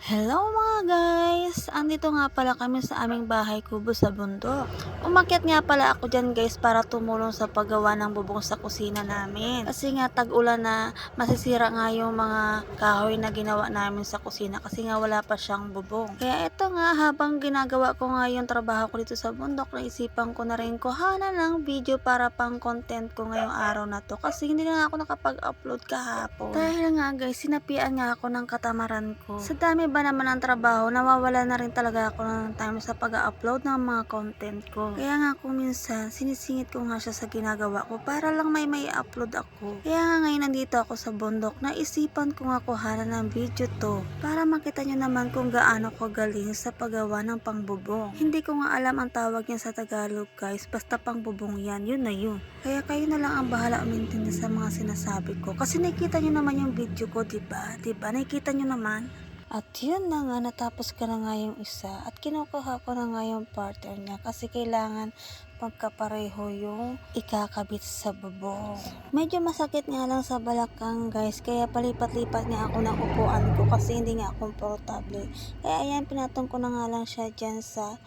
Hello mga guys! Andito nga pala kami sa aming bahay kubo sa bundok. Umakyat nga pala ako dyan guys para tumulong sa paggawa ng bubong sa kusina namin. Kasi nga tag-ulan na masisira nga yung mga kahoy na ginawa namin sa kusina kasi nga wala pa siyang bubong. Kaya ito nga habang ginagawa ko nga yung trabaho ko dito sa bundok, naisipan ko na rin kuhanan ng video para pang content ko ngayong araw na to. Kasi hindi na ako nakapag-upload kahapon. Dahil nga guys, sinapian nga ako ng katamaran ko. Sa dami ba naman ang trabaho, nawawala na rin talaga ako ng time sa pag-upload ng mga content ko. Kaya nga kung minsan, sinisingit ko nga siya sa ginagawa ko para lang may upload ako. Kaya nga ngayon nandito ako sa bundok, naisipan ko nga kuhanan ng video to para makita nyo naman kung gaano ko galing sa paggawa ng pangbubong. Hindi ko nga alam ang tawag niya sa Tagalog guys, basta pangbubong yan, yun na yun. Kaya kayo na lang ang bahala umintindi sa mga sinasabi ko. Kasi nakikita nyo naman yung video ko, diba? Diba? Nakikita nyo naman? At yun na nga, natapos ka na nga yung isa at kinukuha ko na nga yung partner niya kasi kailangan pagkapareho yung ikakabit sa bubong. Medyo masakit nga lang sa balakang guys, kaya palipat-lipat nga ako ng upuan ko kasi hindi nga komportable. Kaya ayan, pinatong ko na nga lang siya dyan sa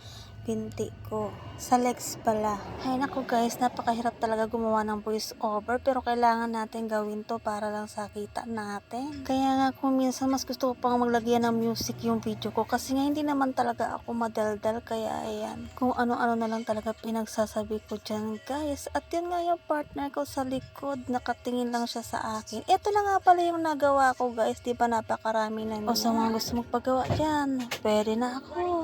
binti ko. Sa legs pala. Ay naku guys, napakahirap talaga gumawa ng voice over pero kailangan natin gawin to para lang sa kita natin. Kaya nga kung minsan mas gusto ko pang maglagyan ng music yung video ko kasi nga hindi naman talaga ako madaldal, kaya ayan. Kung ano-ano na lang talaga pinagsasabi ko dyan guys. At yun nga yung partner ko sa likod, nakatingin lang siya sa akin. Ito na nga pala yung nagawa ko guys, di ba napakarami na niya. O sa mga gusto magpagawa dyan, pwede na ako.